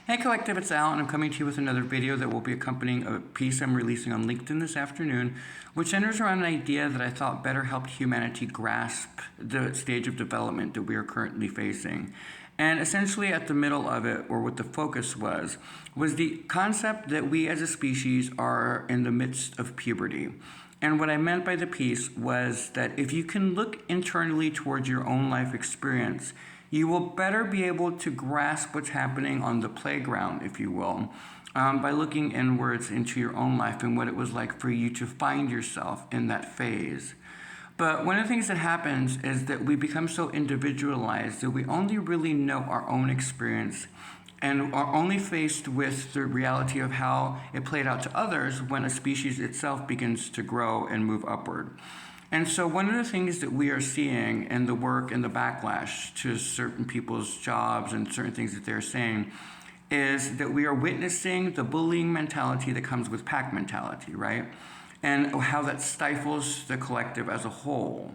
Hey Collective, it's Al, and I'm coming to you with another video that will be accompanying a piece I'm releasing on LinkedIn this afternoon, which centers around an idea that I thought better helped humanity grasp the stage of development that we are currently facing. And essentially at the middle of it, or what the focus was the concept that we as a species are in the midst of puberty. And what I meant by the piece was that if you can look internally towards your own life experience, you will better be able to grasp what's happening on the playground, if you will, by looking inwards into your own life and what it was like for you to find yourself in that phase. But one of the things that happens is that we become so individualized that we only really know our own experience and are only faced with the reality of how it played out to others when a species itself begins to grow and move upward. And so one of the things that we are seeing in the work and the backlash to certain people's jobs and certain things that they're saying is that we are witnessing the bullying mentality that comes with pack mentality, right? And how that stifles the collective as a whole.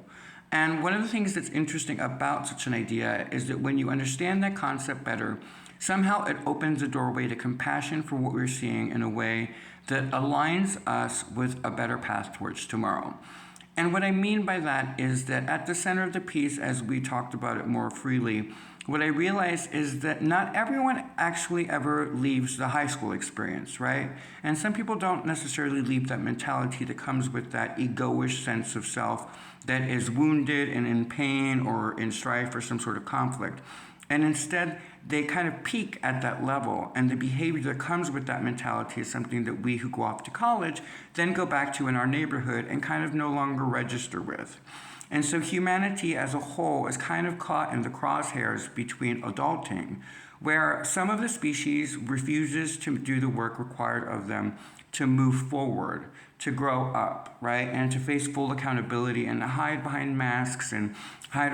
And one of the things that's interesting about such an idea is that when you understand that concept better, somehow it opens a doorway to compassion for what we're seeing in a way that aligns us with a better path towards tomorrow. And what I mean by that is that at the center of the piece, as we talked about it more freely, what I realized is that not everyone actually ever leaves the high school experience, right? And some people don't necessarily leave that mentality that comes with that egoish sense of self that is wounded and in pain or in strife or some sort of conflict. And instead, they kind of peak at that level, and the behavior that comes with that mentality is something that we who go off to college then go back to in our neighborhood and kind of no longer register with. And so humanity as a whole is kind of caught in the crosshairs between adulting, where some of the species refuses to do the work required of them to move forward, to grow up, right? And to face full accountability and to hide behind masks and hide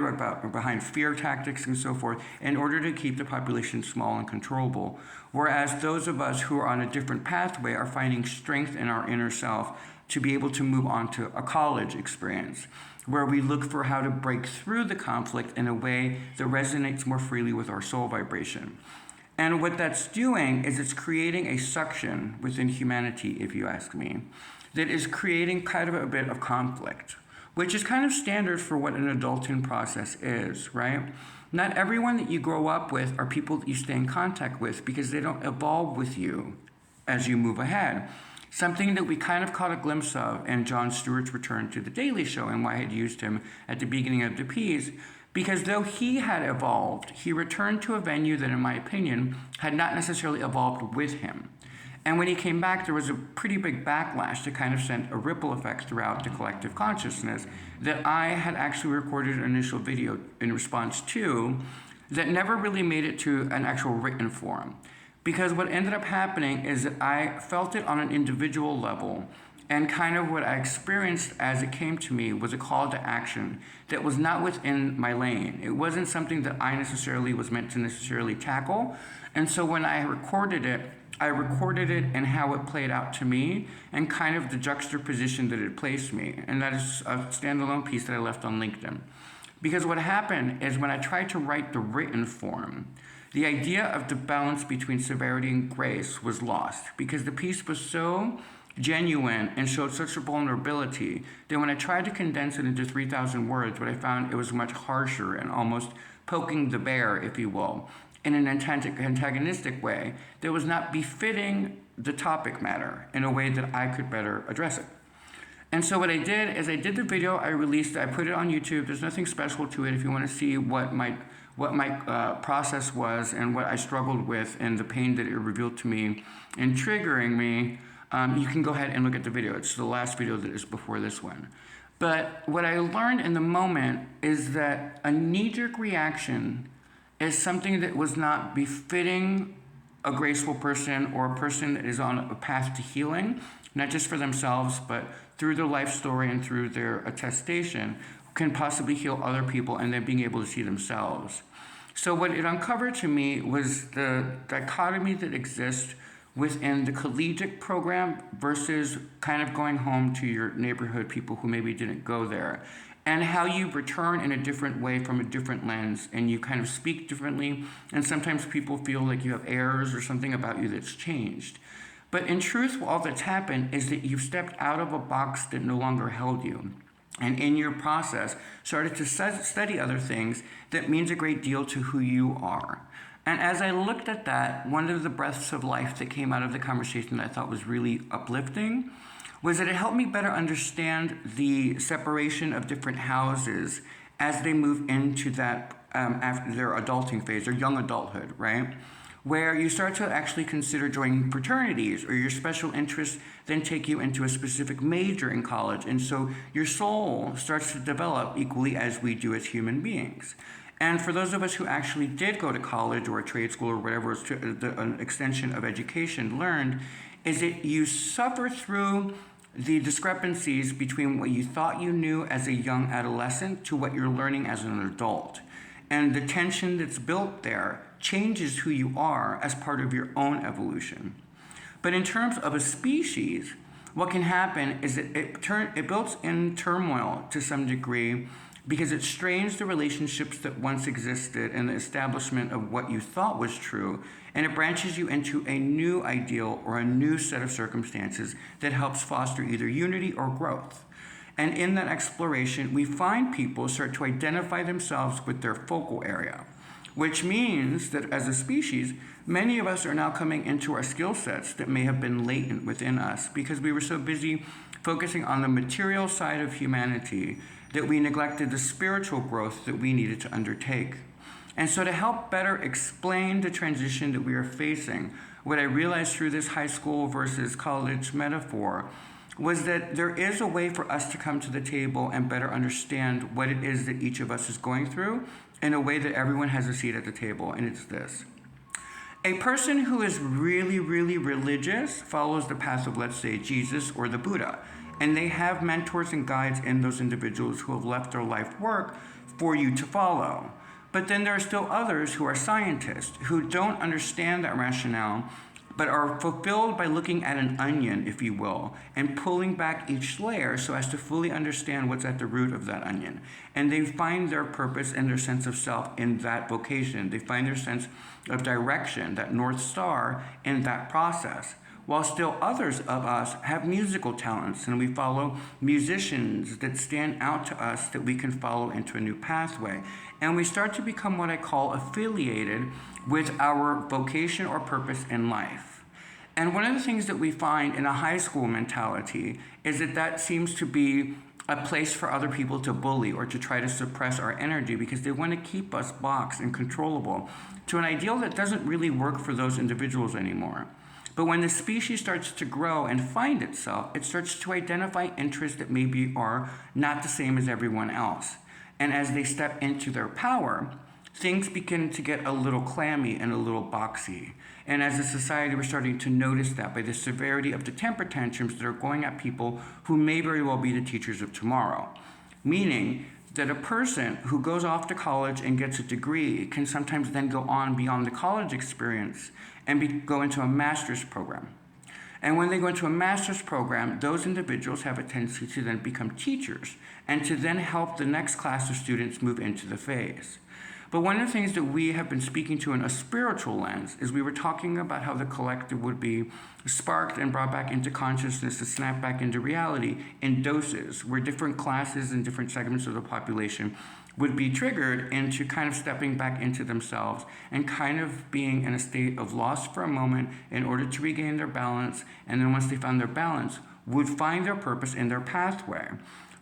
behind fear tactics and so forth in order to keep the population small and controllable. Whereas those of us who are on a different pathway are finding strength in our inner self to be able to move on to a college experience, where we look for how to break through the conflict in a way that resonates more freely with our soul vibration. And what that's doing is it's creating a suction within humanity, if you ask me, that is creating kind of a bit of conflict, which is kind of standard for what an adulting process is, right? Not everyone that you grow up with are people that you stay in contact with because they don't evolve with you as you move ahead. Something that we kind of caught a glimpse of in Jon Stewart's return to The Daily Show and why I had used him at the beginning of the piece, because though he had evolved, he returned to a venue that, in my opinion, had not necessarily evolved with him. And when he came back, there was a pretty big backlash that kind of sent a ripple effect throughout the collective consciousness that I had actually recorded an initial video in response to that never really made it to an actual written form. Because what ended up happening is that I felt it on an individual level, and kind of what I experienced as it came to me was a call to action that was not within my lane. It wasn't something that I necessarily was meant to necessarily tackle. And so when I recorded it in how it played out to me and kind of the juxtaposition that it placed me. And that is a standalone piece that I left on LinkedIn. Because what happened is when I tried to write the written form, the idea of the balance between severity and grace was lost because the piece was so genuine and showed such a vulnerability that when I tried to condense it into 3,000 words, what I found it was much harsher and almost poking the bear, if you will, in an antagonistic way that was not befitting the topic matter in a way that I could better address it. And so what I did is I did the video, I released it, I put it on YouTube. There's nothing special to it if you want to see what my process was and what I struggled with and the pain that it revealed to me and triggering me. You can go ahead and look at the video. It's the last video that is before this one. But what I learned in the moment is that a knee-jerk reaction is something that was not befitting a graceful person or a person that is on a path to healing, not just for themselves, but through their life story and through their attestation, can possibly heal other people and then being able to see themselves. So what it uncovered to me was the dichotomy that exists within the collegiate program versus kind of going home to your neighborhood people who maybe didn't go there. and how you return in a different way from a different lens, and you kind of speak differently, and sometimes people feel like you have errors or something about you that's changed. But in truth, all that's happened is that you've stepped out of a box that no longer held you, and in your process started to study other things that means a great deal to who you are. And as I looked at that, one of the breaths of life that came out of the conversation that I thought was really uplifting was that it helped me better understand the separation of different houses as they move into that after their adulting phase, or young adulthood, right? Where you start to actually consider joining fraternities, or your special interests then take you into a specific major in college. And so your soul starts to develop equally as we do as human beings. And for those of us who actually did go to college or a trade school or whatever is an extension of education learned, is that you suffer through the discrepancies between what you thought you knew as a young adolescent to what you're learning as an adult. And the tension that's built there changes who you are as part of your own evolution. But in terms of a species, what can happen is that it builds in turmoil to some degree, because it strains the relationships that once existed and the establishment of what you thought was true, and it branches you into a new ideal or a new set of circumstances that helps foster either unity or growth. And in that exploration, we find people start to identify themselves with their focal area, which means that as a species, many of us are now coming into our skill sets that may have been latent within us because we were so busy focusing on the material side of humanity that we neglected the spiritual growth that we needed to undertake. And so to help better explain the transition that we are facing, what I realized through this high school versus college metaphor was that there is a way for us to come to the table and better understand what it is that each of us is going through in a way that everyone has a seat at the table, and it's this. A person who is really, really religious follows the path of, let's say, Jesus or the Buddha, and they have mentors and guides in those individuals who have left their life work for you to follow. But then there are still others who are scientists who don't understand that rationale, but are fulfilled by looking at an onion, if you will, and pulling back each layer so as to fully understand what's at the root of that onion. And they find their purpose and their sense of self in that vocation. They find their sense of direction, that North Star, in that process. While still others of us have musical talents, and we follow musicians that stand out to us that we can follow into a new pathway. And we start to become what I call affiliated with our vocation or purpose in life. And one of the things that we find in a high school mentality is that that seems to be a place for other people to bully or to try to suppress our energy because they want to keep us boxed and controllable to an ideal that doesn't really work for those individuals anymore. But when the species starts to grow and find itself, it starts to identify interests that maybe are not the same as everyone else. And as they step into their power, things begin to get a little clammy and a little boxy. And as a society, we're starting to notice that by the severity of the temper tantrums that are going at people who may very well be the teachers of tomorrow. Meaning that a person who goes off to college and gets a degree can sometimes then go on beyond the college experience and go into a master's program. And when they go into a master's program, those individuals have a tendency to then become teachers and to then help the next class of students move into the phase. But one of the things that we have been speaking to in a spiritual lens is we were talking about how the collective would be sparked and brought back into consciousness to snap back into reality in doses, where different classes and different segments of the population would be triggered into kind of stepping back into themselves and kind of being in a state of loss for a moment in order to regain their balance. And then once they found their balance, would find their purpose in their pathway.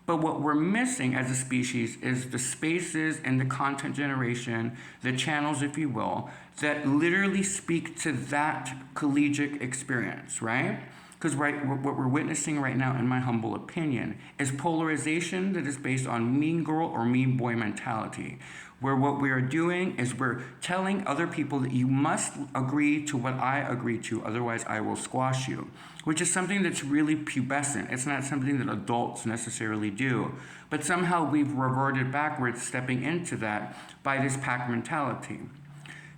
But what we're missing as a species is the spaces and the content generation, the channels, if you will, that literally speak to that collegiate experience, right? Because what we're witnessing right now, in my humble opinion, is polarization that is based on mean girl or mean boy mentality, where what we are doing is we're telling other people that you must agree to what I agree to, otherwise I will squash you, which is something that's really pubescent. It's not something that adults necessarily do, but somehow we've reverted backwards, stepping into that by this pack mentality.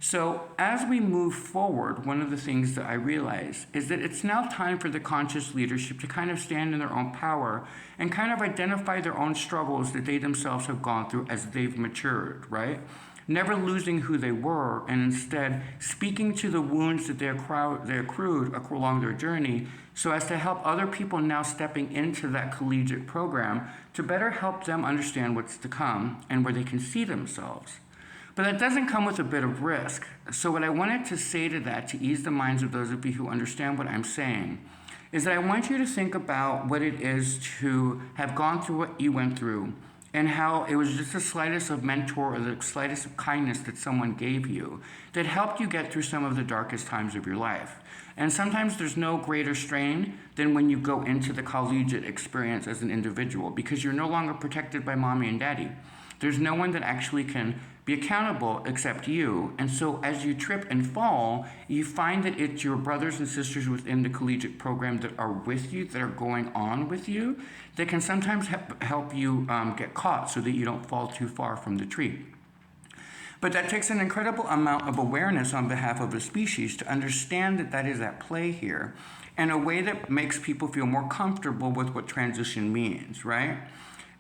So, as we move forward, one of the things that I realize is that it's now time for the conscious leadership to kind of stand in their own power and kind of identify their own struggles that they themselves have gone through as they've matured, right? Never losing who they were, and instead speaking to the wounds that they accrued along their journey, so as to help other people now stepping into that collegiate program to better help them understand what's to come and where they can see themselves. But that doesn't come with a bit of risk. So what I wanted to say to that, to ease the minds of those of you who understand what I'm saying, is that I want you to think about what it is to have gone through what you went through, and how it was just the slightest of mentor or the slightest of kindness that someone gave you that helped you get through some of the darkest times of your life. And sometimes there's no greater strain than when you go into the collegiate experience as an individual, because you're no longer protected by mommy and daddy. There's no one that actually can be accountable except you. And so as you trip and fall, you find that it's your brothers and sisters within the collegiate program that are with you, that are going on with you, that can sometimes help you get caught so that you don't fall too far from the tree. But that takes an incredible amount of awareness on behalf of the species to understand that that is at play here in a way that makes people feel more comfortable with what transition means, right?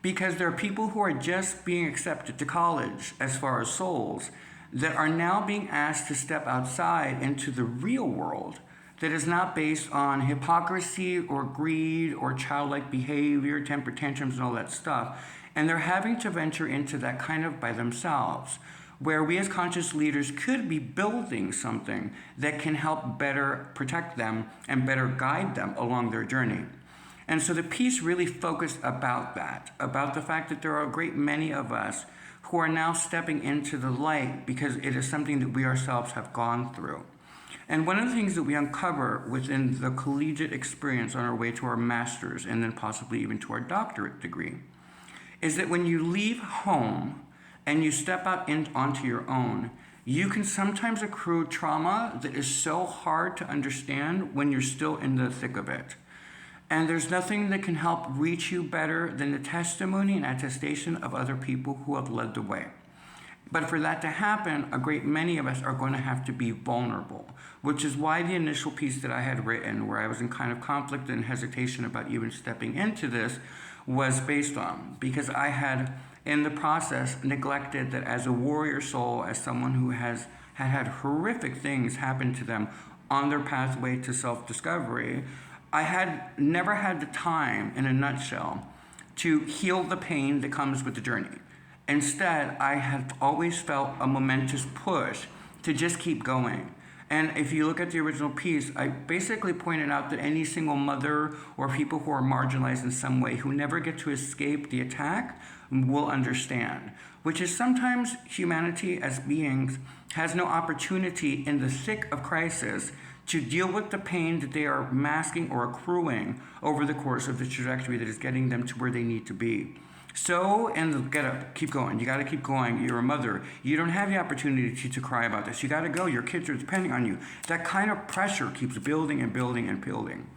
Because there are people who are just being accepted to college as far as souls that are now being asked to step outside into the real world that is not based on hypocrisy or greed or childlike behavior, temper tantrums, and all that stuff. And they're having to venture into that kind of by themselves, where we as conscious leaders could be building something that can help better protect them and better guide them along their journey. And so the piece really focused about that, about the fact that there are a great many of us who are now stepping into the light because it is something that we ourselves have gone through. And one of the things that we uncover within the collegiate experience on our way to our master's and then possibly even to our doctorate degree is that when you leave home and you step out onto your own, you can sometimes accrue trauma that is so hard to understand when you're still in the thick of it. And there's nothing that can help reach you better than the testimony and attestation of other people who have led the way. But for that to happen, a great many of us are going to have to be vulnerable, which is why the initial piece that I had written, where I was in kind of conflict and hesitation about even stepping into this, was based on, because I had, in the process, neglected that as a warrior soul, as someone who had horrific things happen to them on their pathway to self-discovery, I had never had the time, in a nutshell, to heal the pain that comes with the journey. Instead, I have always felt a momentous push to just keep going. And if you look at the original piece, I basically pointed out that any single mother or people who are marginalized in some way who never get to escape the attack will understand, which is sometimes humanity as beings has no opportunity in the thick of crisis to deal with the pain that they are masking or accruing over the course of the trajectory that is getting them to where they need to be. So, and get up, keep going. You got to keep going. You're a mother. You don't have the opportunity to cry about this. You got to go. Your kids are depending on you. That kind of pressure keeps building and building and building.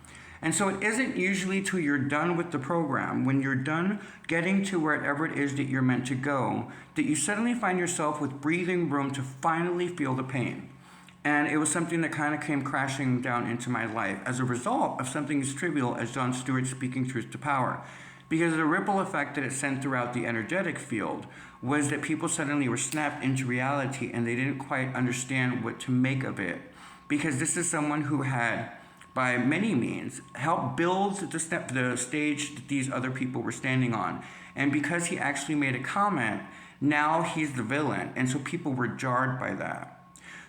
And so it isn't usually till you're done with the program, when you're done getting to wherever it is that you're meant to go, that you suddenly find yourself with breathing room to finally feel the pain. And it was something that kind of came crashing down into my life as a result of something as trivial as John Stewart speaking truth to power. Because the ripple effect that it sent throughout the energetic field was that people suddenly were snapped into reality and they didn't quite understand what to make of it. Because this is someone who had, by many means, helped build the stage that these other people were standing on. And because he actually made a comment, now he's the villain. And so people were jarred by that.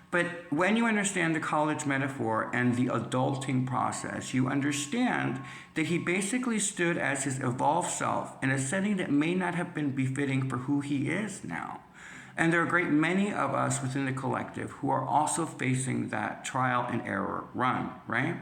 But when you understand the college metaphor and the adulting process, you understand that he basically stood as his evolved self in a setting that may not have been befitting for who he is now. And there are a great many of us within the collective who are also facing that trial and error run, right?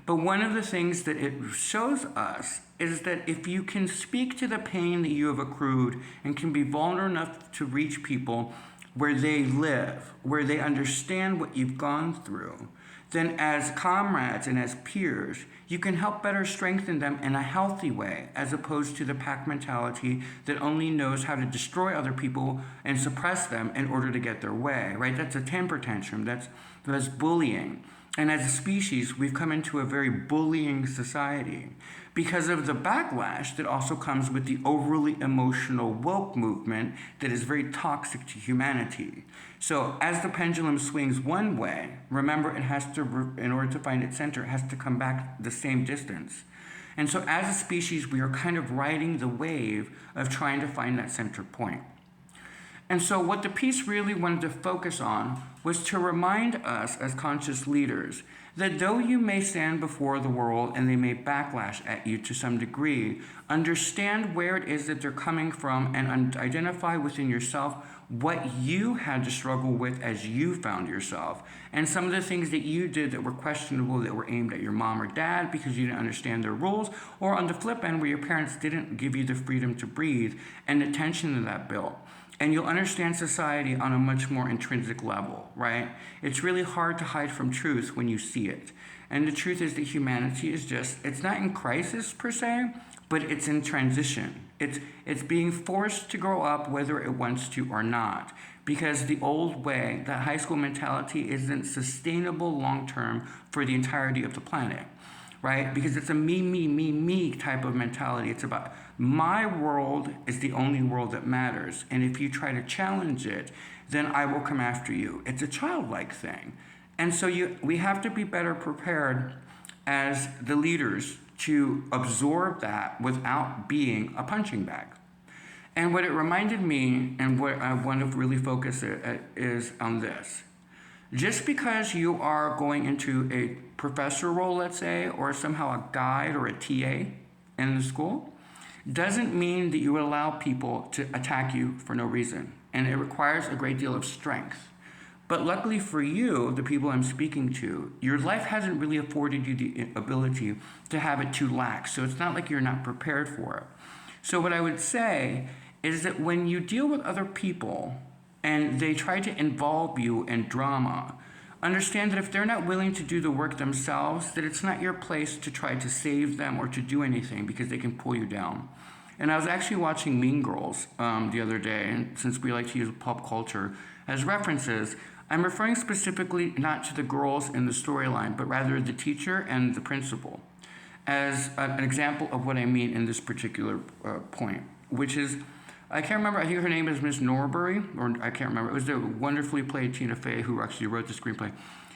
But one of the things that it shows us is that if you can speak to the pain that you have accrued and can be vulnerable enough to reach people, where they live, where they understand what you've gone through, then as comrades and as peers, you can help better strengthen them in a healthy way, as opposed to the pack mentality that only knows how to destroy other people and suppress them in order to get their way, right? That's a temper tantrum. That's bullying. And as a species, we've come into a very bullying society because of the backlash that also comes with the overly emotional woke movement that is very toxic to humanity. So as the pendulum swings one way, remember it has to, in order to find its center, it has to come back the same distance. And so as a species, we are kind of riding the wave of trying to find that center point. And so what the piece really wanted to focus on was to remind us as conscious leaders that though you may stand before the world and they may backlash at you to some degree, understand where it is that they're coming from and identify within yourself what you had to struggle with as you found yourself. And some of the things that you did that were questionable, that were aimed at your mom or dad because you didn't understand their rules, or on the flip end where your parents didn't give you the freedom to breathe and the tension that built. And you'll understand society on a much more intrinsic level, right? It's really hard to hide from truth when you see it. And the truth is that humanity is just, it's not in crisis per se, but it's in transition. It's being forced to grow up whether it wants to or not. Because the old way, that high school mentality, isn't sustainable long-term for the entirety of the planet, right? Because it's a me type of mentality. It's about my world is the only world that matters. And if you try to challenge it, then I will come after you. It's a childlike thing. And so we have to be better prepared as the leaders to absorb that without being a punching bag. And what it reminded me, and what I want to really focus is on this. Just because you are going into a professor role, let's say, or somehow a guide or a TA in the school, doesn't mean that you would allow people to attack you for no reason. And it requires a great deal of strength. But luckily for you, the people I'm speaking to, your life hasn't really afforded you the ability to have it too lax. So it's not like you're not prepared for it. So what I would say is that when you deal with other people and they try to involve you in drama, understand that if they're not willing to do the work themselves, that it's not your place to try to save them or to do anything because they can pull you down. And I was actually watching Mean Girls the other day, and since we like to use pop culture as references, I'm referring specifically not to the girls in the storyline, but rather the teacher and the principal as an example of what I mean in this particular point, which is, I can't remember, I think her name is Miss Norbury, or I can't remember. It was the wonderfully played Tina Fey who actually wrote the screenplay.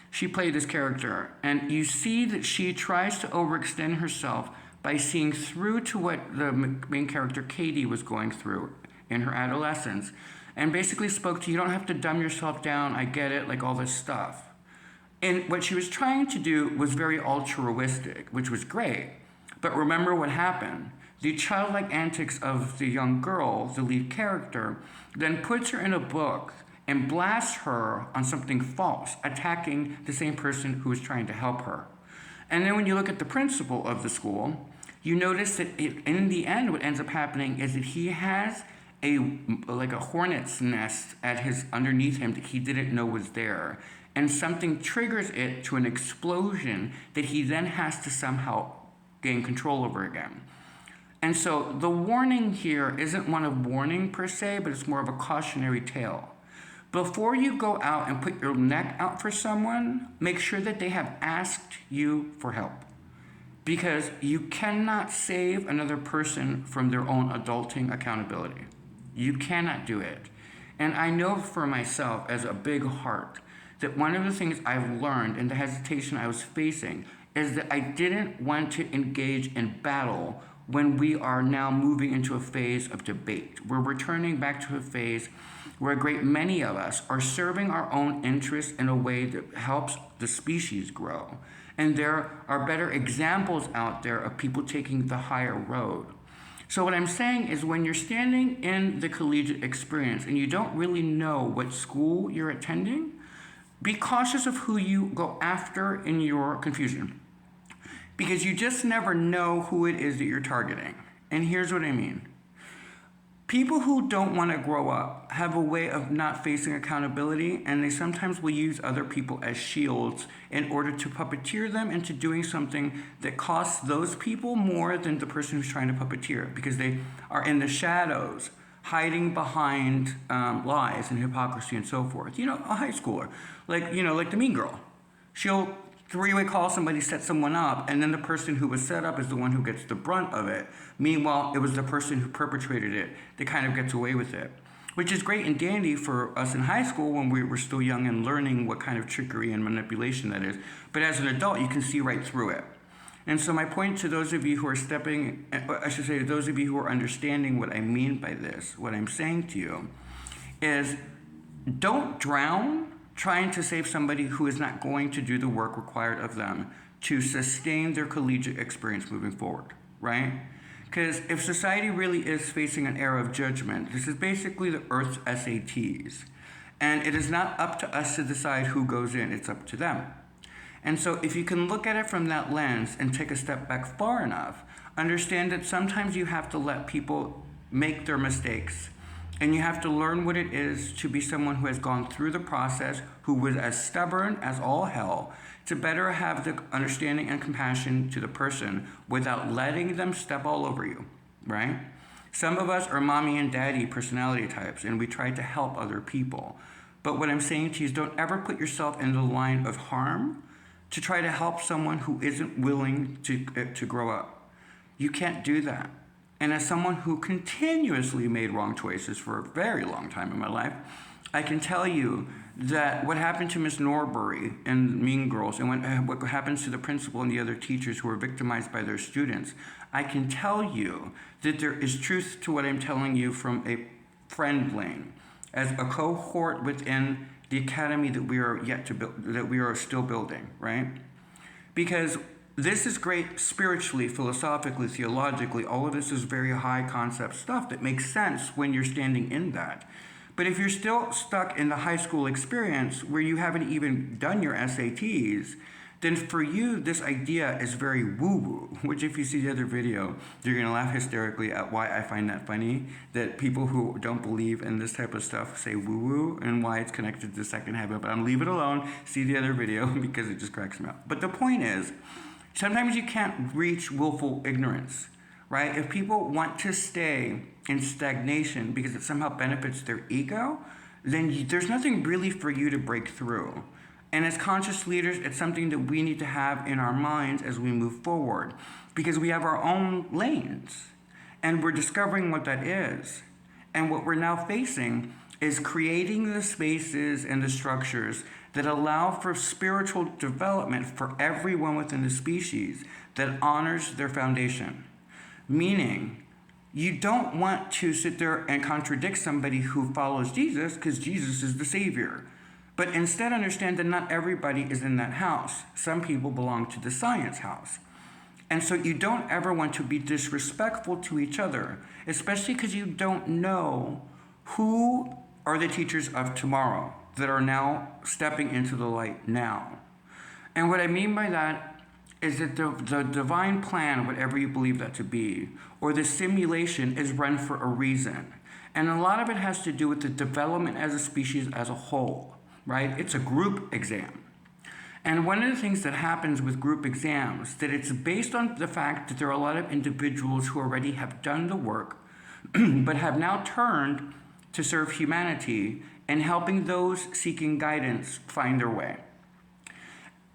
She played this character, and you see that she tries to overextend herself by seeing through to what the main character Katie was going through in her adolescence, and basically spoke to, you don't have to dumb yourself down, I get it, like all this stuff. And what she was trying to do was very altruistic, which was great. But remember what happened. The childlike antics of the young girl, the lead character, then puts her in a book and blasts her on something false, attacking the same person who was trying to help her. And then when you look at the principal of the school, you notice that in the end, what ends up happening is that he has a hornet's nest underneath him that he didn't know was there. And something triggers it to an explosion that he then has to somehow gain control over again. And so the warning here isn't one of warning per se, but it's more of a cautionary tale. Before you go out and put your neck out for someone, make sure that they have asked you for help. Because you cannot save another person from their own adulting accountability. You cannot do it. And I know for myself, as a big heart, that one of the things I've learned and the hesitation I was facing is that I didn't want to engage in battle when we are now moving into a phase of debate. We're returning back to a phase where a great many of us are serving our own interests in a way that helps the species grow. And there are better examples out there of people taking the higher road. So what I'm saying is when you're standing in the collegiate experience and you don't really know what school you're attending, be cautious of who you go after in your confusion. Because you just never know who it is that you're targeting. And here's what I mean. People who don't want to grow up have a way of not facing accountability, and they sometimes will use other people as shields in order to puppeteer them into doing something that costs those people more than the person who's trying to puppeteer, because they are in the shadows, hiding behind lies and hypocrisy and so forth. You know, a high schooler, like the mean girl. She'll three-way call somebody, set someone up, and then the person who was set up is the one who gets the brunt of it. Meanwhile, it was the person who perpetrated it that kind of gets away with it, which is great and dandy for us in high school when we were still young and learning what kind of trickery and manipulation that is. But as an adult, you can see right through it. And so my point to those of you who are to those of you who are understanding what I mean by this, what I'm saying to you, is don't drown trying to save somebody who is not going to do the work required of them to sustain their collegiate experience moving forward, right? Because if society really is facing an era of judgment, this is basically the Earth's SATs. And it is not up to us to decide who goes in, it's up to them. And so if you can look at it from that lens and take a step back far enough, understand that sometimes you have to let people make their mistakes. And you have to learn what it is to be someone who has gone through the process, who was as stubborn as all hell, to better have the understanding and compassion to the person without letting them step all over you, right? Some of us are mommy and daddy personality types, and we try to help other people. But what I'm saying to you is don't ever put yourself in the line of harm to try to help someone who isn't willing to grow up. You can't do that. And as someone who continuously made wrong choices for a very long time in my life, I can tell you that what happened to Miss Norbury and Mean Girls, and what happens to the principal and the other teachers who are victimized by their students, I can tell you that there is truth to what I'm telling you from a friend lane, as a cohort within the academy that we are yet to build, that we are still building, right? Because this is great spiritually, philosophically, theologically. All of this is very high concept stuff that makes sense when you're standing in that. But if you're still stuck in the high school experience where you haven't even done your SATs, then for you, this idea is very woo-woo, which if you see the other video, you're gonna laugh hysterically at why I find that funny, that people who don't believe in this type of stuff say woo-woo and why it's connected to the second heaven. But I'm leave it alone, see the other video because it just cracks me up. But the point is, sometimes you can't reach willful ignorance, right? If people want to stay in stagnation because it somehow benefits their ego, then there's nothing really for you to break through. And as conscious leaders, it's something that we need to have in our minds as we move forward, because we have our own lanes and we're discovering what that is. And what we're now facing is creating the spaces and the structures that allow for spiritual development for everyone within the species that honors their foundation. Meaning, you don't want to sit there and contradict somebody who follows Jesus because Jesus is the Savior. But instead understand that not everybody is in that house. Some people belong to the science house. And so you don't ever want to be disrespectful to each other, especially because you don't know who are the teachers of tomorrow that are now stepping into the light now. And what I mean by that is that the divine plan, whatever you believe that to be, or the simulation is run for a reason. And a lot of it has to do with the development as a species as a whole, right? It's a group exam. And one of the things that happens with group exams, that it's based on the fact that there are a lot of individuals who already have done the work, but have now turned to serve humanity and helping those seeking guidance find their way.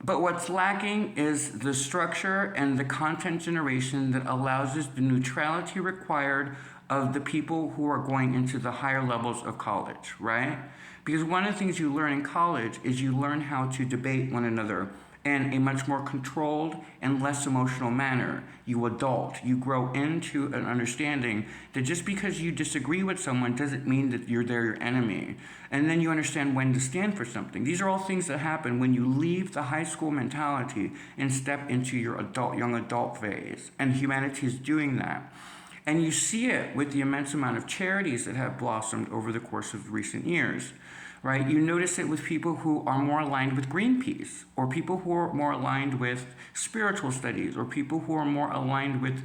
But what's lacking is the structure and the content generation that allows us the neutrality required of the people who are going into the higher levels of college, right? Because one of the things you learn in college is you learn how to debate one another in a much more controlled and less emotional manner. You adult, you grow into an understanding that just because you disagree with someone doesn't mean that they're your enemy. And then you understand when to stand for something. These are all things that happen when you leave the high school mentality and step into your young adult phase. And humanity is doing that. And you see it with the immense amount of charities that have blossomed over the course of recent years, right? You notice it with people who are more aligned with Greenpeace, or people who are more aligned with spiritual studies, or people who are more aligned with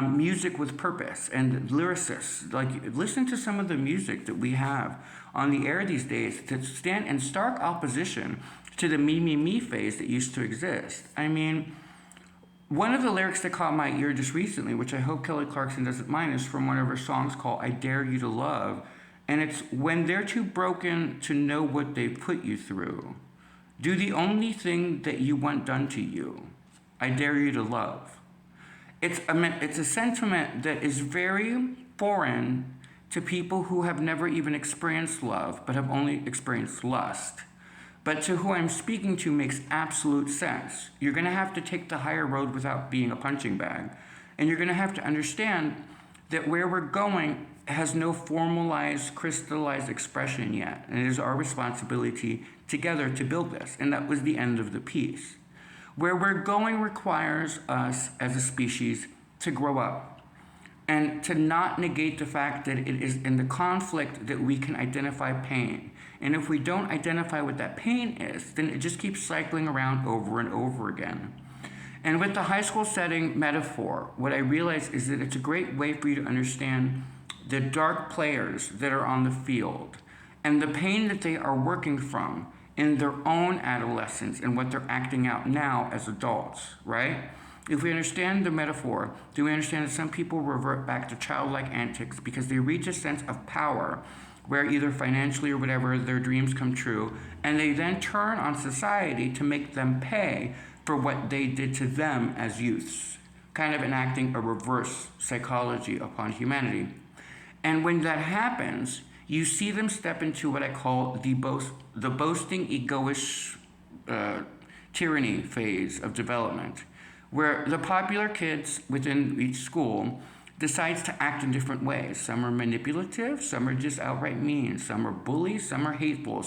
music with purpose and lyricists. Like, listen to some of the music that we have on the air these days that stand in stark opposition to the me phase that used to exist. I mean, one of the lyrics that caught my ear just recently, which I hope Kelly Clarkson doesn't mind, is from one of her songs called I Dare You to Love. And it's, when they're too broken to know what they've put you through, do the only thing that you want done to you. I dare you to love. It's a sentiment that is very foreign to people who have never even experienced love, but have only experienced lust. But to who I'm speaking to makes absolute sense. You're going to have to take the higher road without being a punching bag. And you're going to have to understand that where we're going has no formalized, crystallized expression yet. And it is our responsibility together to build this. And that was the end of the piece. Where we're going requires us as a species to grow up and to not negate the fact that it is in the conflict that we can identify pain. And if we don't identify what that pain is, then it just keeps cycling around over and over again. And with the high school setting metaphor, what I realize is that it's a great way for you to understand the dark players that are on the field and the pain that they are working from in their own adolescence and what they're acting out now as adults, right? If we understand the metaphor, do we understand that some people revert back to childlike antics because they reach a sense of power where either financially or whatever their dreams come true, and they then turn on society to make them pay for what they did to them as youths, kind of enacting a reverse psychology upon humanity. And when that happens, you see them step into what I call the boasting, egoish tyranny phase of development, where the popular kids within each school decides to act in different ways. Some are manipulative, some are just outright mean, some are bullies, some are hateful,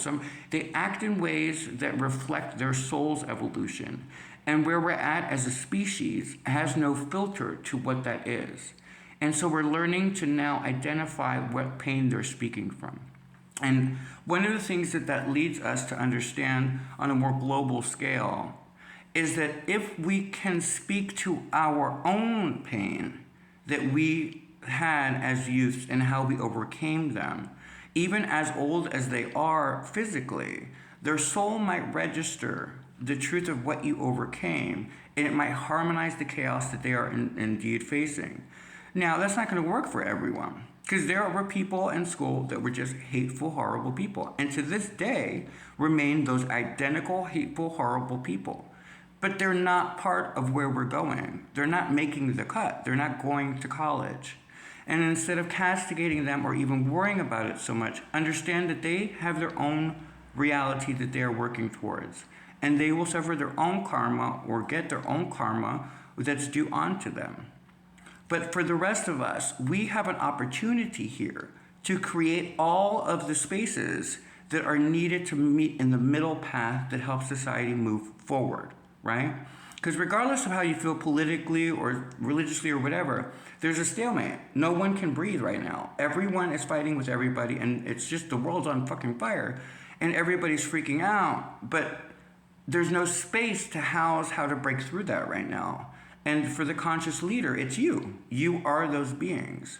they act in ways that reflect their soul's evolution. And where we're at as a species has no filter to what that is. And so we're learning to now identify what pain they're speaking from. And one of the things that leads us to understand on a more global scale is that if we can speak to our own pain that we had as youths and how we overcame them, even as old as they are physically, their soul might register the truth of what you overcame, and it might harmonize the chaos that they are indeed facing. Now, that's not going to work for everyone, because there were people in school that were just hateful, horrible people, and to this day remain those identical, hateful, horrible people. But they're not part of where we're going. They're not making the cut. They're not going to college. And instead of castigating them or even worrying about it so much, understand that they have their own reality that they are working towards. And they will suffer their own karma or get their own karma that's due onto them. But for the rest of us, we have an opportunity here to create all of the spaces that are needed to meet in the middle path that helps society move forward. Right? Because regardless of how you feel politically or religiously or whatever, there's a stalemate. No one can breathe right now. Everyone is fighting with everybody, and it's just the world's on fucking fire, and everybody's freaking out. But there's no space to house how to break through that right now. And for the conscious leader, it's you. You are those beings.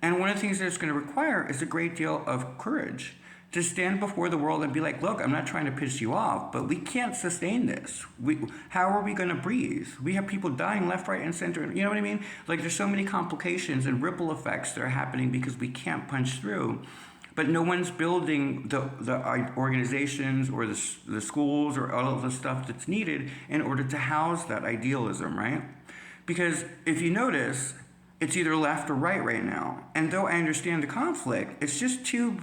And one of the things that it's going to require is a great deal of courage to stand before the world and be like, look, I'm not trying to piss you off, but we can't sustain this. How are we going to breathe? We have people dying left, right, and center. You know what I mean? Like, there's so many complications and ripple effects that are happening because we can't punch through. But no one's building the organizations or the schools or all of the stuff that's needed in order to house that idealism, right? Because if you notice, it's either left or right now. And though I understand the conflict, it's just two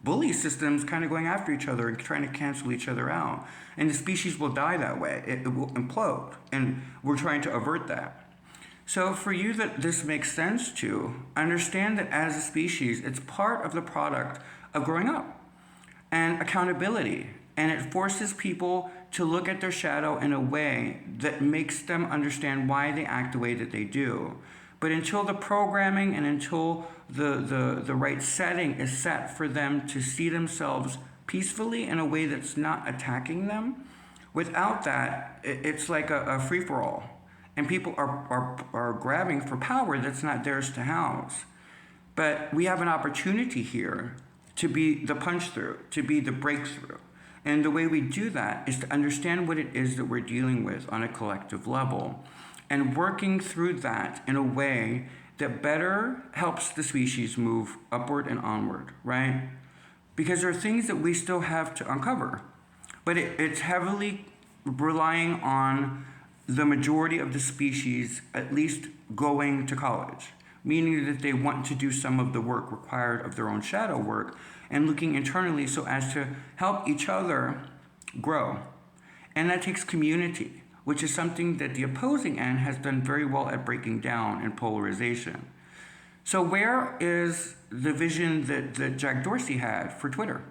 bully systems kind of going after each other and trying to cancel each other out. And the species will die that way. It will implode. And we're trying to avert that. So for you that this makes sense to, understand that as a species, it's part of the product of growing up and accountability. And it forces people to look at their shadow in a way that makes them understand why they act the way that they do. But until the programming and until the right setting is set for them to see themselves peacefully in a way that's not attacking them. Without that, it's like a free-for-all. And people are grabbing for power that's not theirs to house. But we have an opportunity here to be the punch through, to be the breakthrough. And the way we do that is to understand what it is that we're dealing with on a collective level and working through that in a way that better helps the species move upward and onward, right? Because there are things that we still have to uncover, but it's heavily relying on the majority of the species at least going to college, meaning that they want to do some of the work required of their own shadow work and looking internally so as to help each other grow. And that takes community, which is something that the opposing end has done very well at breaking down in polarization. So where is the vision that Jack Dorsey had for Twitter,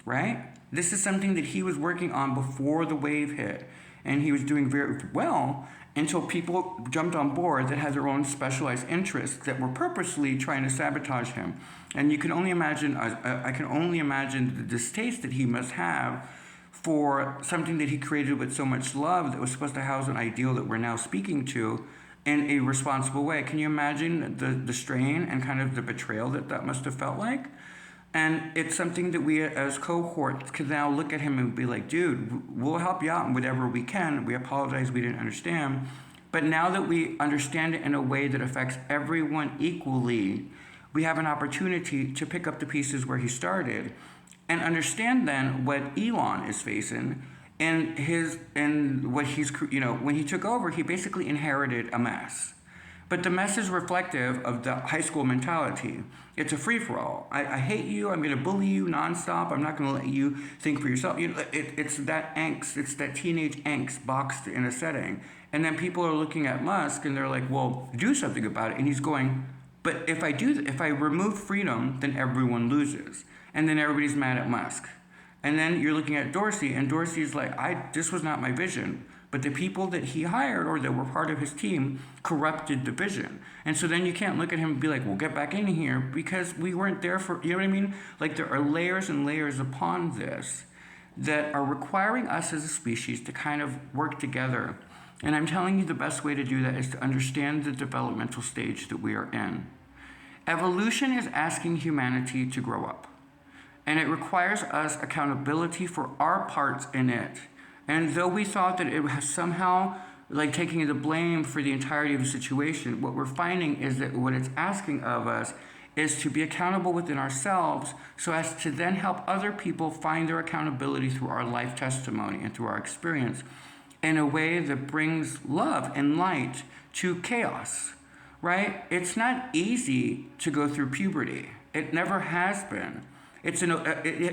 right? This is something that he was working on before the wave hit, and he was doing very well until people jumped on board that had their own specialized interests that were purposely trying to sabotage him. And you can only imagine, I can only imagine the distaste that he must have for something that he created with so much love that was supposed to house an ideal that we're now speaking to in a responsible way. Can you imagine the strain and kind of the betrayal that must have felt like? And it's something that we as cohorts can now look at him and be like, dude, we'll help you out in whatever we can. We apologize, we didn't understand. But now that we understand it in a way that affects everyone equally, we have an opportunity to pick up the pieces where he started and understand then what Elon is facing and what he's, when he took over, he basically inherited a mess. But the mess is reflective of the high school mentality. It's a free-for-all. I hate you. I'm going to bully you nonstop. I'm not going to let you think for yourself. It's that angst. It's that teenage angst boxed in a setting. And then people are looking at Musk and they're like, well, do something about it. And he's going, but if I remove freedom, then everyone loses. And then everybody's mad at Musk. And then you're looking at Dorsey, and Dorsey's like, this was not my vision. But the people that he hired or that were part of his team corrupted the vision. And so then you can't look at him and be like, well, get back in here because we weren't there for, you know what I mean? Like there are layers and layers upon this that are requiring us as a species to kind of work together. And I'm telling you the best way to do that is to understand the developmental stage that we are in. Evolution is asking humanity to grow up. And it requires us accountability for our parts in it. And though we thought that it was somehow like taking the blame for the entirety of the situation, what we're finding is that what it's asking of us is to be accountable within ourselves so as to then help other people find their accountability through our life testimony and through our experience in a way that brings love and light to chaos, right? It's not easy to go through puberty. It never has been. It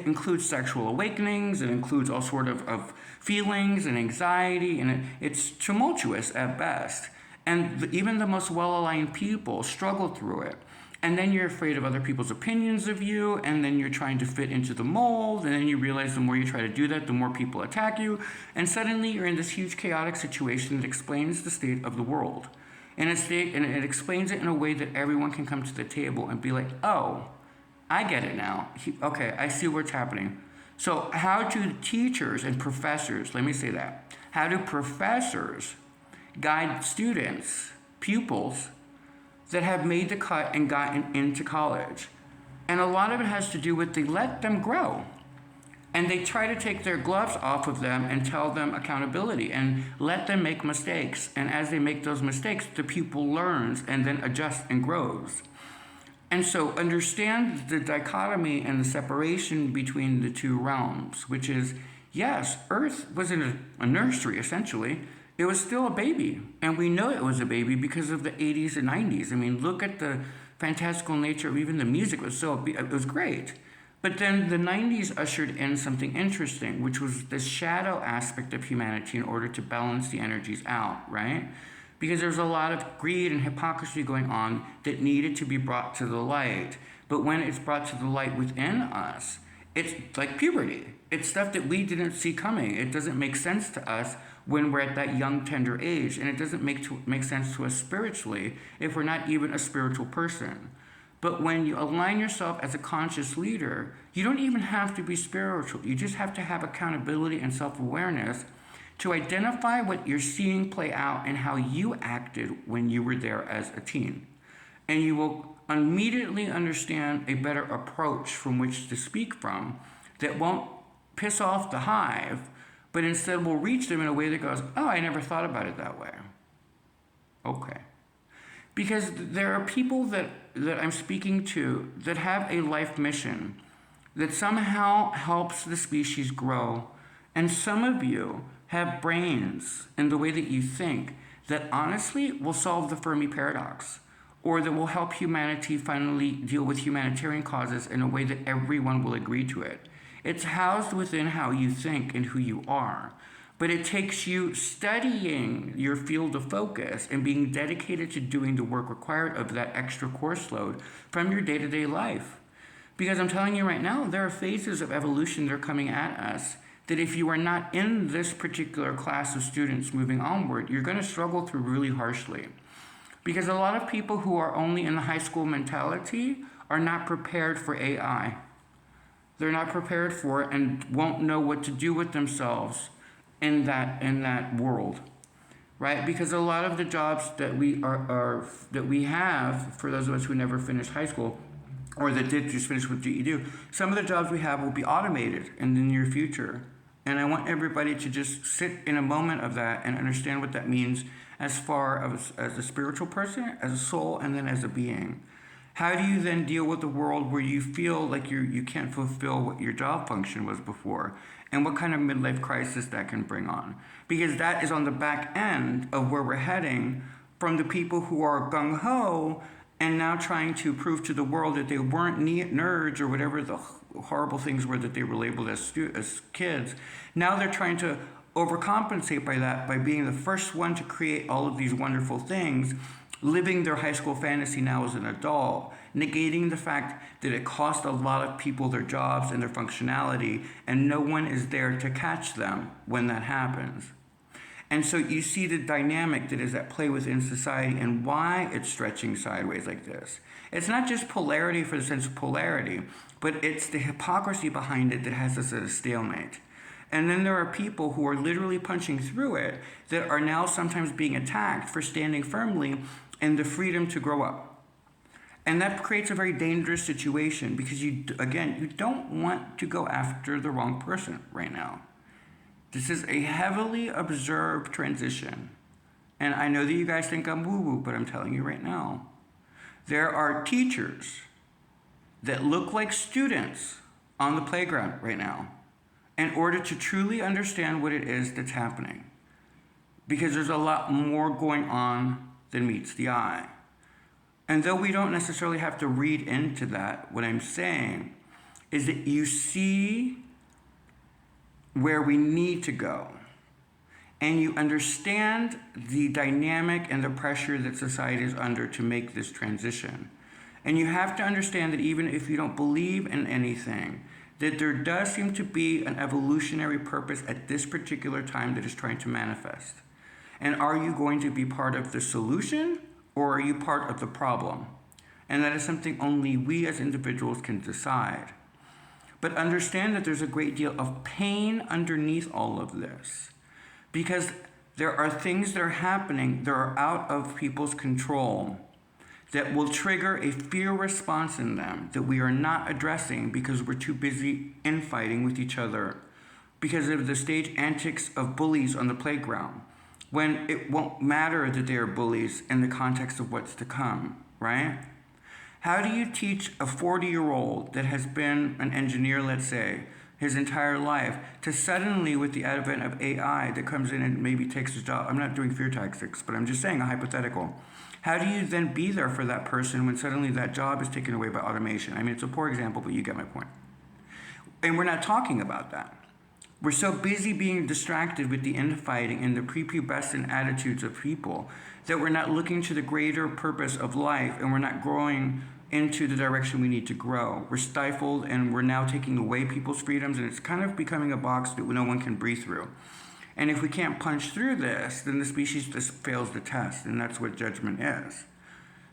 includes sexual awakenings, it includes all sort of feelings and anxiety, and it's tumultuous at best. And even the most well-aligned people struggle through it. And then you're afraid of other people's opinions of you, and then you're trying to fit into the mold, and then you realize the more you try to do that, the more people attack you, and suddenly you're in this huge chaotic situation that explains the state of the world. And it explains it in a way that everyone can come to the table and be like, oh, I get it now. Okay, I see what's happening. So how do teachers and professors, let me say that, how do professors guide students, pupils, that have made the cut and gotten into college? And a lot of it has to do with they let them grow. And they try to take their gloves off of them and tell them accountability and let them make mistakes. And as they make those mistakes, the pupil learns and then adjusts and grows. And so understand the dichotomy and the separation between the two realms, which is, yes, Earth was in a nursery, essentially. It was still a baby. And we know it was a baby because of the 80s and 90s. I mean, look at the fantastical nature of even the music. It was great. But then the 90s ushered in something interesting, which was the shadow aspect of humanity in order to balance the energies out, right? Because there's a lot of greed and hypocrisy going on that needed to be brought to the light. But when it's brought to the light within us, it's like puberty. It's stuff that we didn't see coming. It doesn't make sense to us when we're at that young, tender age. And it doesn't make sense to us spiritually if we're not even a spiritual person. But when you align yourself as a conscious leader, you don't even have to be spiritual. You just have to have accountability and self-awareness to identify what you're seeing play out and how you acted when you were there as a teen. And you will immediately understand a better approach from which to speak from that won't piss off the hive, but instead will reach them in a way that goes, oh, I never thought about it that way. Okay. Because there are people that I'm speaking to that have a life mission that somehow helps the species grow. And some of you have brains in the way that you think that honestly will solve the Fermi paradox, or that will help humanity finally deal with humanitarian causes in a way that everyone will agree to it. It's housed within how you think and who you are. But it takes you studying your field of focus and being dedicated to doing the work required of that extra course load from your day-to-day life. Because I'm telling you right now, there are phases of evolution that are coming at us that if you are not in this particular class of students moving onward, you're going to struggle through really harshly. Because a lot of people who are only in the high school mentality are not prepared for AI. They're not prepared for it and won't know what to do with themselves in that world, right? Because a lot of the jobs that we have, for those of us who never finished high school, or that did just finish with GED, some of the jobs we have will be automated in the near future. And I want everybody to just sit in a moment of that and understand what that means as far as a spiritual person, as a soul, and then as a being. How do you then deal with the world where you feel like you can't fulfill what your job function was before? And what kind of midlife crisis that can bring on? Because that is on the back end of where we're heading from the people who are gung-ho and now trying to prove to the world that they weren't nerds or whatever the horrible things were that they were labeled as kids. Now they're trying to overcompensate by that by being the first one to create all of these wonderful things, living their high school fantasy now as an adult, negating the fact that it cost a lot of people their jobs and their functionality, and no one is there to catch them when that happens. And so you see the dynamic that is at play within society and why it's stretching sideways like this. It's not just polarity for the sense of polarity, but it's the hypocrisy behind it that has us at a stalemate. And then there are people who are literally punching through it that are now sometimes being attacked for standing firmly in the freedom to grow up. And that creates a very dangerous situation because you don't want to go after the wrong person right now. This is a heavily observed transition. And I know that you guys think I'm woo-woo, but I'm telling you right now, there are teachers that look like students on the playground right now in order to truly understand what it is that's happening. Because there's a lot more going on than meets the eye. And though we don't necessarily have to read into that, what I'm saying is that you see where we need to go. And you understand the dynamic and the pressure that society is under to make this transition. And you have to understand that even if you don't believe in anything, that there does seem to be an evolutionary purpose at this particular time that is trying to manifest. And are you going to be part of the solution or are you part of the problem? And that is something only we as individuals can decide. But understand that there's a great deal of pain underneath all of this because there are things that are happening that are out of people's control that will trigger a fear response in them that we are not addressing because we're too busy infighting with each other because of the stage antics of bullies on the playground, when it won't matter that they are bullies in the context of what's to come, right? How do you teach a 40-year-old that has been an engineer, let's say, his entire life, to suddenly, with the advent of AI that comes in and maybe takes his job? I'm not doing fear tactics, but I'm just saying a hypothetical. How do you then be there for that person when suddenly that job is taken away by automation? I mean, it's a poor example, but you get my point. And we're not talking about that. We're so busy being distracted with the infighting and the prepubescent attitudes of people that we're not looking to the greater purpose of life and we're not growing into the direction we need to grow. We're stifled and we're now taking away people's freedoms and it's kind of becoming a box that no one can breathe through. And if we can't punch through this, then the species just fails the test, and that's what judgment is.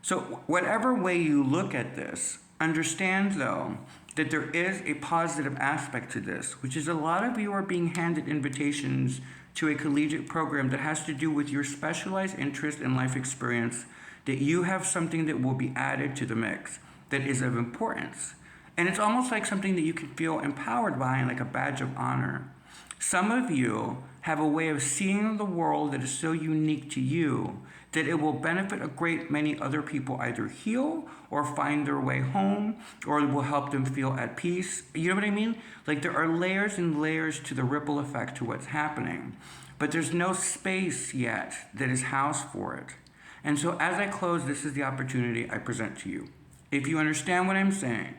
So, whatever way you look at this, understand though that there is a positive aspect to this, which is a lot of you are being handed invitations to a collegiate program that has to do with your specialized interest and life experience, that you have something that will be added to the mix that is of importance. And it's almost like something that you can feel empowered by and like a badge of honor. Some of you have a way of seeing the world that is so unique to you that it will benefit a great many other people either heal or find their way home, or it will help them feel at peace. You know what I mean? Like there are layers and layers to the ripple effect to what's happening, but there's no space yet that is housed for it. And so as I close, this is the opportunity I present to you. If you understand what I'm saying,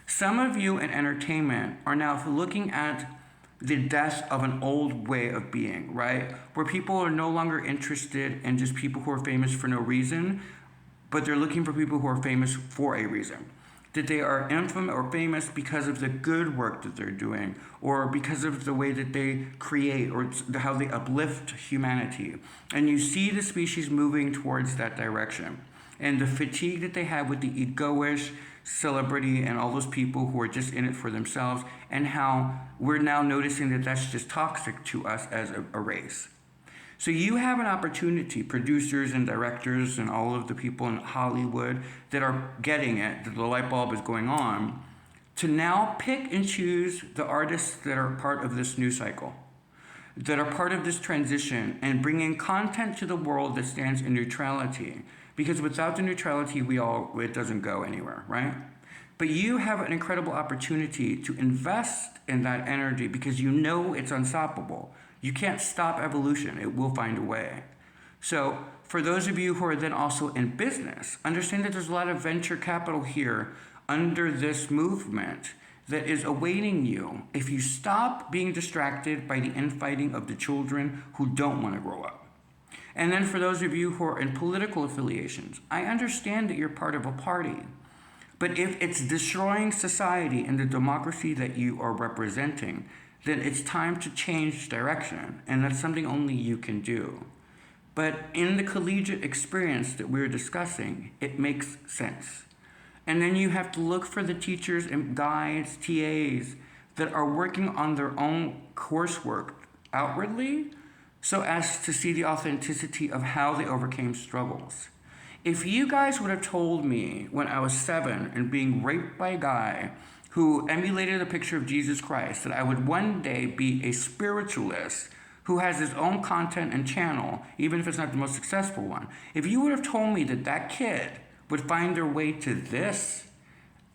some of you in entertainment are now looking at the death of an old way of being, right? Where people are no longer interested in just people who are famous for no reason, but they're looking for people who are famous for a reason. That they are infamous or famous because of the good work that they're doing, or because of the way that they create, or how they uplift humanity. And you see the species moving towards that direction. And the fatigue that they have with the egoish celebrity and all those people who are just in it for themselves, and how we're now noticing that that's just toxic to us as a race. So you have an opportunity, producers and directors and all of the people in Hollywood that are getting it, that the light bulb is going on, to now pick and choose the artists that are part of this new cycle, that are part of this transition, and bringing content to the world that stands in neutrality. Because without the neutrality, it doesn't go anywhere, right? But you have an incredible opportunity to invest in that energy because you know it's unstoppable. You can't stop evolution. It will find a way. So for those of you who are then also in business, understand that there's a lot of venture capital here under this movement that is awaiting you if you stop being distracted by the infighting of the children who don't want to grow up. And then for those of you who are in political affiliations, I understand that you're part of a party. But if it's destroying society and the democracy that you are representing, then it's time to change direction. And that's something only you can do. But in the collegiate experience that we're discussing, it makes sense. And then you have to look for the teachers and guides, TAs, that are working on their own coursework outwardly, so as to see the authenticity of how they overcame struggles. If you guys would have told me when I was 7 and being raped by a guy who emulated a picture of Jesus Christ that I would one day be a spiritualist who has his own content and channel, even if it's not the most successful one, if you would have told me that that kid would find their way to this,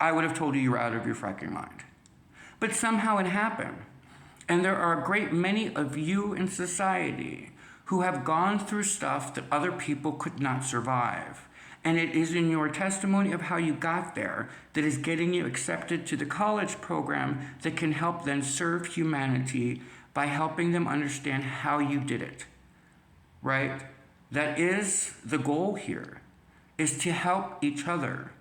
I would have told you were out of your fucking mind. But somehow it happened. And there are a great many of you in society who have gone through stuff that other people could not survive. And it is in your testimony of how you got there that is getting you accepted to the college program that can help then serve humanity by helping them understand how you did it, right? That is the goal here, is to help each other.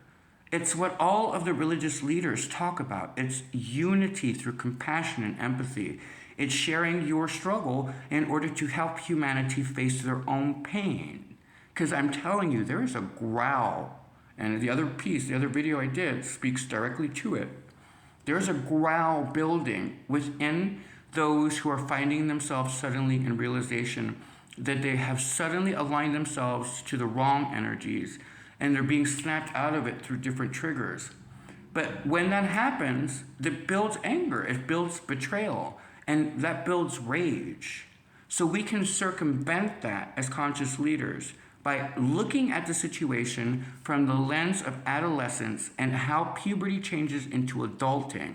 It's what all of the religious leaders talk about. It's unity through compassion and empathy. It's sharing your struggle in order to help humanity face their own pain. Because I'm telling you, there is a growl. And the other video I did speaks directly to it. There's a growl building within those who are finding themselves suddenly in realization that they have suddenly aligned themselves to the wrong energies, and they're being snapped out of it through different triggers. But when that happens, it builds anger, it builds betrayal, and that builds rage. So we can circumvent that as conscious leaders by looking at the situation from the lens of adolescence and how puberty changes into adulting,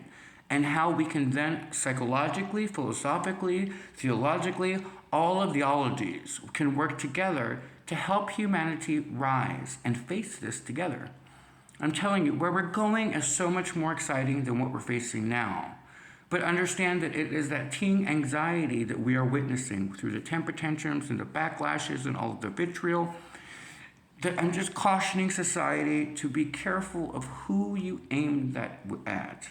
and how we can then psychologically, philosophically, theologically, all of the ologies can work together to help humanity rise and face this together. I'm telling you, where we're going is so much more exciting than what we're facing now. But understand that it is that teen anxiety that we are witnessing through the temper tantrums and the backlashes and all of the vitriol, that I'm just cautioning society to be careful of who you aim that at.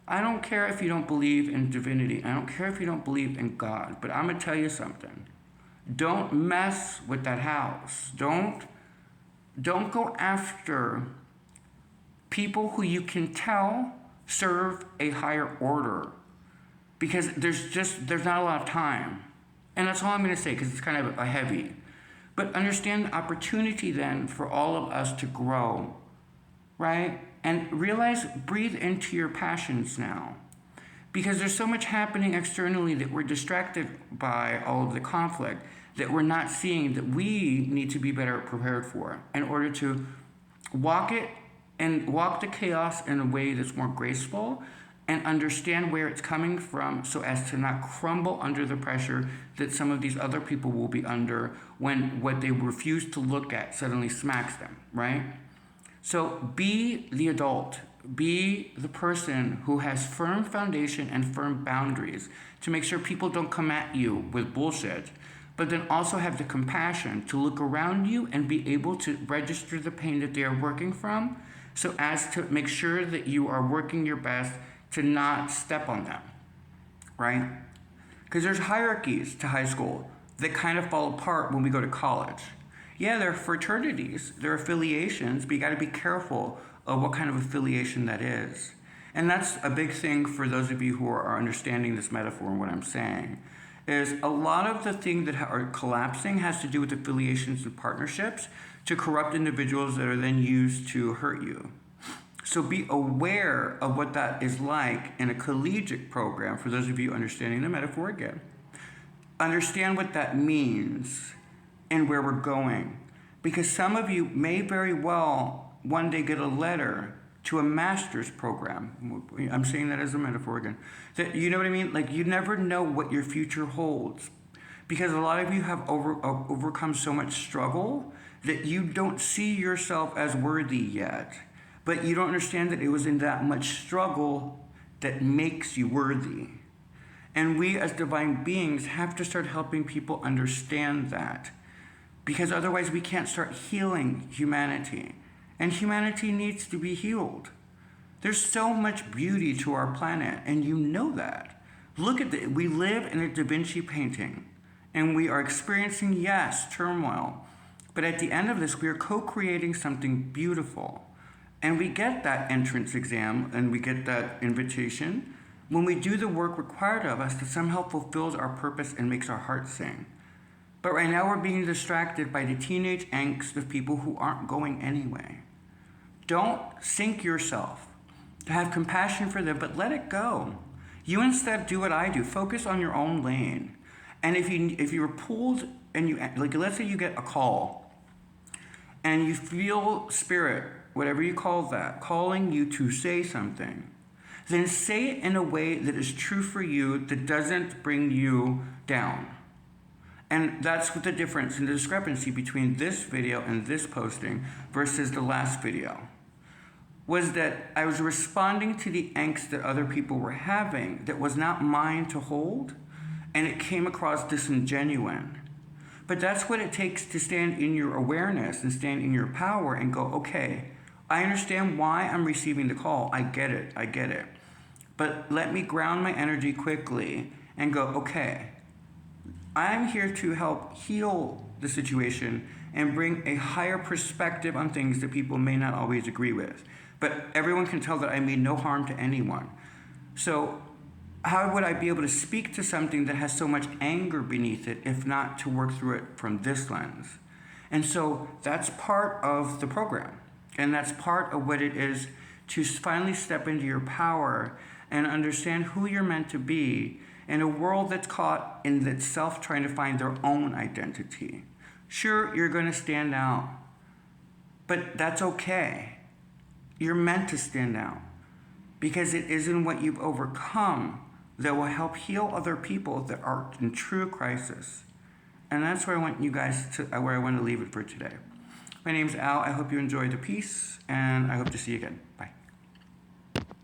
I don't care if you don't believe in divinity. I don't care if you don't believe in God. But I'm going to tell you something. Don't mess with that house. Don't Don't go after people who you can tell serve a higher order, because there's not a lot of time. And that's all I'm going to say, because it's kind of a heavy. But understand the opportunity then for all of us to grow, right? And realize, breathe into your passions now. Because there's so much happening externally that we're distracted by all of the conflict that we're not seeing, that we need to be better prepared for in order to walk it and walk the chaos in a way that's more graceful and understand where it's coming from, so as to not crumble under the pressure that some of these other people will be under when what they refuse to look at suddenly smacks them, right? So be the adult. Be the person who has firm foundation and firm boundaries to make sure people don't come at you with bullshit, but then also have the compassion to look around you and be able to register the pain that they are working from, so as to make sure that you are working your best to not step on them, right? Because there's hierarchies to high school that kind of fall apart when we go to college. Yeah, there are fraternities, there are affiliations, but you got to be careful of what kind of affiliation that is. And that's a big thing for those of you who are understanding this metaphor and what I'm saying, is a lot of the things that are collapsing has to do with affiliations and partnerships to corrupt individuals that are then used to hurt you. So be aware of what that is like in a collegiate program, for those of you understanding the metaphor again. Understand what that means and where we're going. Because some of you may very well one day get a letter to a master's program. I'm saying that as a metaphor again. That, you know what I mean? Like, you never know what your future holds. Because a lot of you have overcome so much struggle that you don't see yourself as worthy yet. But you don't understand that it was in that much struggle that makes you worthy. And we as divine beings have to start helping people understand that. Because otherwise we can't start healing humanity. And humanity needs to be healed. There's so much beauty to our planet, and you know that. Look at it. We live in a Da Vinci painting, and we are experiencing, yes, turmoil. But at the end of this, we are co-creating something beautiful. And we get that entrance exam, and we get that invitation when we do the work required of us that somehow fulfills our purpose and makes our heart sing. But right now we're being distracted by the teenage angst of people who aren't going anyway. Don't sink yourself. Have compassion for them, but let it go. You instead do what I do. Focus on your own lane. And if you're pulled and you, like, let's say you get a call and you feel spirit, whatever you call that, calling you to say something, then say it in a way that is true for you, that doesn't bring you down. And that's what the difference and the discrepancy between this video and this posting versus the last video was, that I was responding to the angst that other people were having that was not mine to hold, and it came across disingenuous. But that's what it takes to stand in your awareness and stand in your power and go, okay, I understand why I'm receiving the call. I get it. But let me ground my energy quickly and go, okay, I'm here to help heal the situation and bring a higher perspective on things that people may not always agree with. But everyone can tell that I mean no harm to anyone. So how would I be able to speak to something that has so much anger beneath it, if not to work through it from this lens? And so that's part of the program. And that's part of what it is to finally step into your power and understand who you're meant to be in a world that's caught in itself trying to find their own identity. Sure, you're going to stand out, but that's okay. You're meant to stand out, because it isn't what you've overcome that will help heal other people that are in true crisis. And that's where I want you guys to, where I want to leave it for today. My name's Al. I hope you enjoyed the piece, and I hope to see you again. Bye.